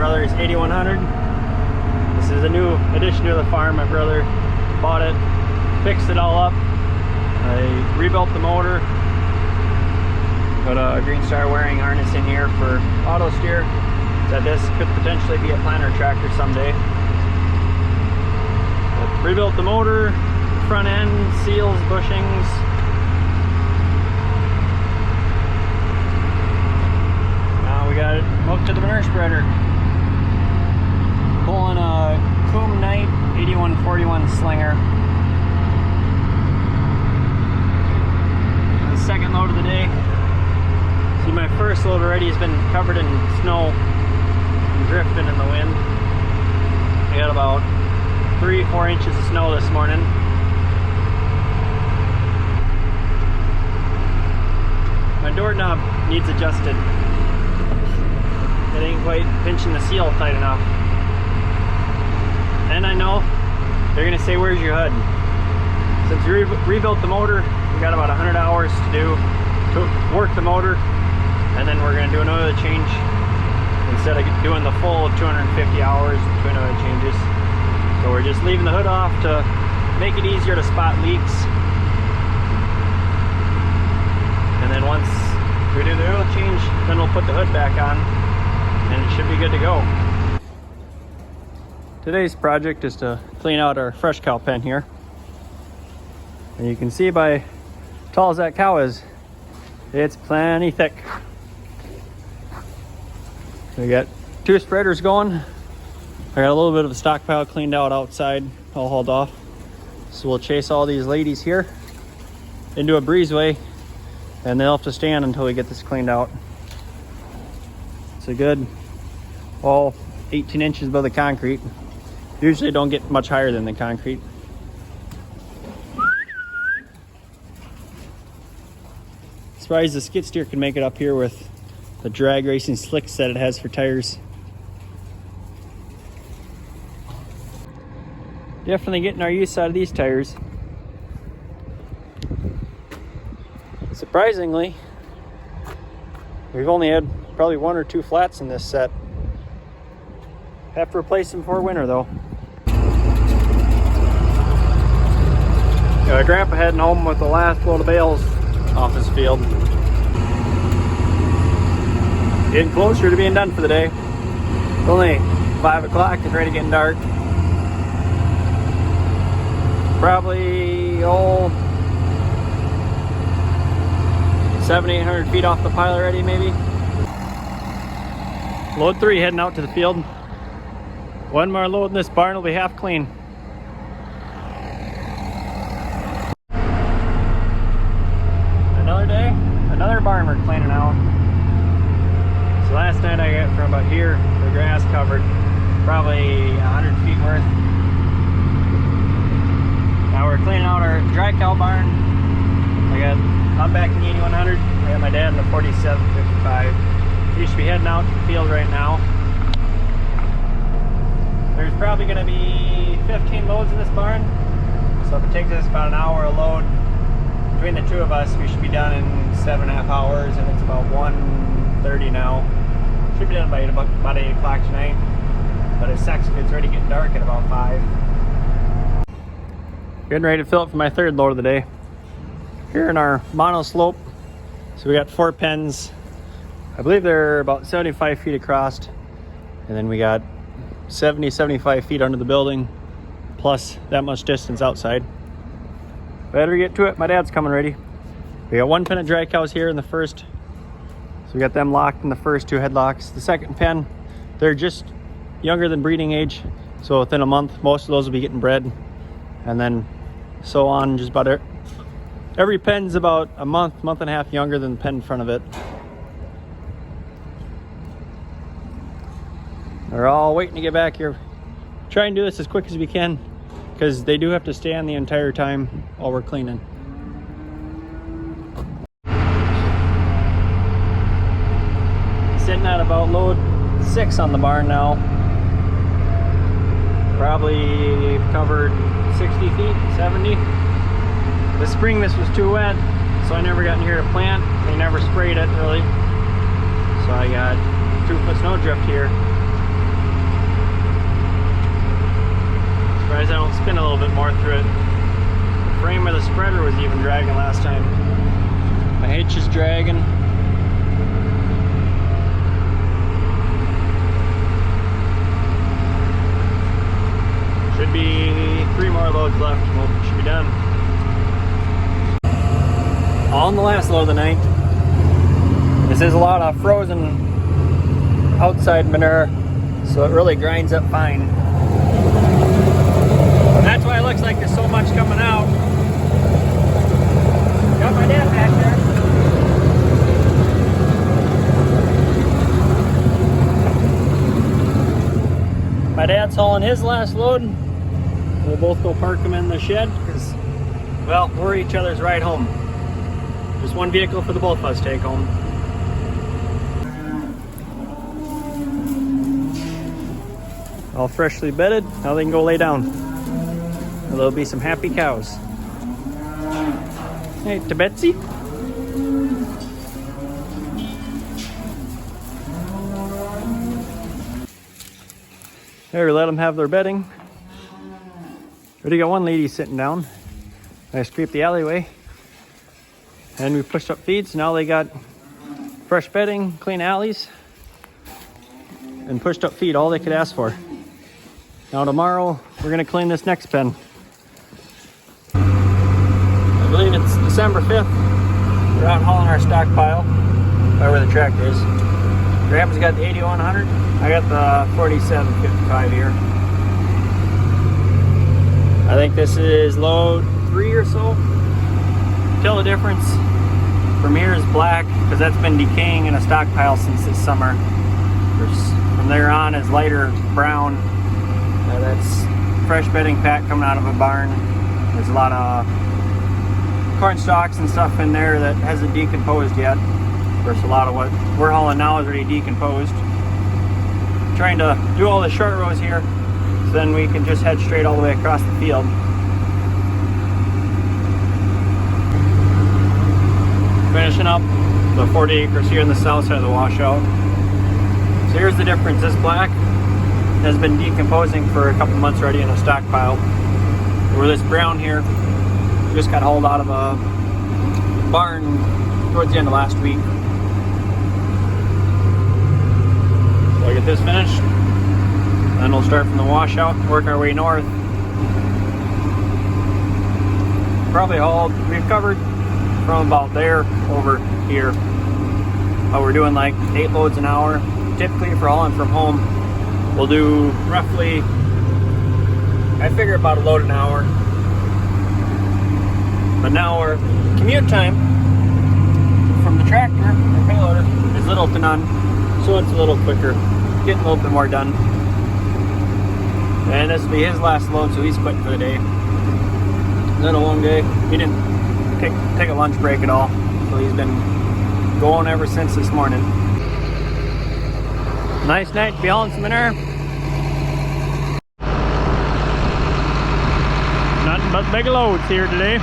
brother's 8100. This is a new addition to the farm. My brother bought it, fixed it all up. I rebuilt the motor. Put a Green Star wearing harness in here for auto steer. Said this could potentially be a planter tractor someday. But rebuilt the motor, front end, seals, bushings. Now we got it hooked to the manure spreader. Pulling a Coom Knight 8141 slinger. The second load of the day. See, my first load already has been covered in snow and drifting in the wind. I got about 3-4 inches of snow this morning. My doorknob needs adjusted. It ain't quite pinching the seal tight enough. And I know they're gonna say, where's your hood? Since we rebuilt the motor, we got about 100 hours to do to work the motor, and then we're gonna do an oil change instead of doing the full 250 hours between oil changes. So we're just leaving the hood off to make it easier to spot leaks. And then once we do the oil change, then we'll put the hood back on and it should be good to go. Today's project is to clean out our fresh cow pen here. And you can see by how tall as that cow is, it's plenty thick. We got 2 spreaders going. I got a little bit of a stockpile cleaned out outside, all hauled off. So we'll chase all these ladies here into a breezeway, and they'll have to stand until we get this cleaned out. It's a good, all 18 inches above the concrete. Usually don't get much higher than the concrete. Surprised the skid steer can make it up here with the drag racing slicks that it has for tires. Definitely getting our use out of these tires. Surprisingly, we've only had probably 1 or 2 flats in this set. Have to replace them for winter though. Got Grandpa heading home with the last load of bales off his field. Getting closer to being done for the day. It's only 5 o'clock, it's already getting dark. Probably 700-800 feet off the pile already, maybe. Load 3 heading out to the field. 1 more load in this barn will be half clean. Another day, another barn we're cleaning out. So last night I got from about here, the grass covered, probably 100 feet worth. Now we're cleaning out our dry cow barn. I'm back in the 8100. I got my dad in the 4755. He should be heading out to the field right now. There's probably going to be 15 loads in this barn. So if it takes us about an hour a load, between the 2 of us, we should be done in 7.5 hours, and it's about 1:30 now. Should be done by about 8 o'clock tonight. But it sucks because it's already getting dark at about 5. Getting ready to fill it for my 3rd load of the day. Here in our mono slope, so we got 4 pens. I believe they're about 75 feet across, and then we got 70-75 feet under the building, plus that much distance outside. Better get to it. My dad's coming ready. We got 1 pen of dry cows here in the first, so we got them locked in the first 2 headlocks. The second pen, they're just younger than breeding age, so within a month most of those will be getting bred, and then so on. Just about every pen's about a month and a half younger than the pen in front of it. They're all waiting to get back here. Try and do this as quick as we can, because they do have to stand the entire time while we're cleaning. Sitting at about load 6 on the barn now. Probably covered 60 feet, 70. This spring this was too wet, so I never got in here to plant. They never sprayed it really. So I got 2-foot snow drift here. Surprised I don't spin a little bit more through it. The frame of the spreader was even dragging last time. My hitch is dragging. Should be 3 more loads left. Well, should be done. On the last load of the night. This is a lot of frozen outside manure, so it really grinds up fine. That's why it looks like there's so much coming out. Got my dad back there. My dad's hauling his last load. We'll both go park him in the shed because, well, we're each other's ride home. Just one vehicle for the both of us take home. All freshly bedded. Now they can go lay down. And there'll be some happy cows. Hey, to Betsy. There, we let them have their bedding. Already got one lady sitting down. I scraped the alleyway. And we pushed up feeds. Now they got fresh bedding, clean alleys, and pushed up feed, all they could ask for. Now tomorrow, we're gonna clean this next pen. I believe it's December 5th. We're out hauling our stockpile, right where the tractor is. Grandpa's got the 8100. I got the 4755 here. I think this is load 3 or so. Tell the difference from here is black, because that's been decaying in a stockpile since this summer. From there on is lighter brown. That's fresh bedding pack coming out of a barn. There's a lot of corn stalks and stuff in there that hasn't decomposed yet. Of course, a lot of what we're hauling now is already decomposed. Trying to do all the short rows here, so then we can just head straight all the way across the field. Finishing up the 40 acres here on the south side of the washout. So here's the difference. This black has been decomposing for a couple months already in a stockpile. Where this brown here just got hauled out of a barn towards the end of last week. So I get this finished, then we'll start from the washout, work our way north. Probably hauled, we've covered from about there over here. We're doing like 8 loads an hour. Typically for hauling from home, we'll do roughly, I figure about a load an hour. But now our commute time from the tractor or payloader is little to none, so it's a little quicker, getting a little bit more done. And this will be his last load, so he's quitting for the day. It's been a long day. He didn't take a lunch break at all, so he's been going ever since this morning. Nice night to be hauling some manure. Nothing but big loads here today.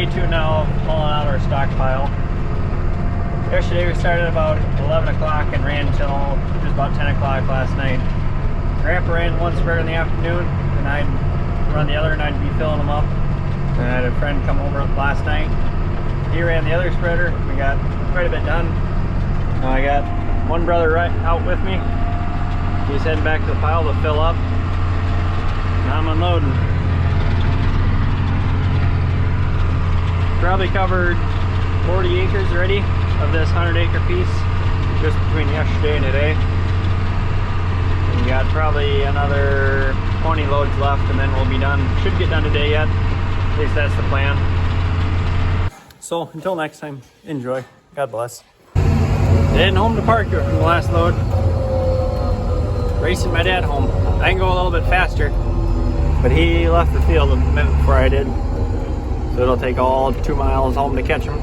day 2 now of pulling out our stockpile. Yesterday we started about 11 o'clock and ran until just about 10 o'clock last night. Grandpa ran one spreader in the afternoon, and I'd run the other, and I'd be filling them up. And I had a friend come over last night. He ran the other spreader. We got quite a bit done. Now I got one brother right out with me. He's heading back to the pile to fill up. Now I'm unloading. Probably covered 40 acres already of this 100-acre piece, just between yesterday and today. We got probably another 20 loads left, and then we'll be done. Should get done today yet. At least that's the plan. So until next time, enjoy. God bless. Heading home to park from the last load. Racing my dad home. I can go a little bit faster, but he left the field a minute before I did. So it'll take all 2 miles home to catch him.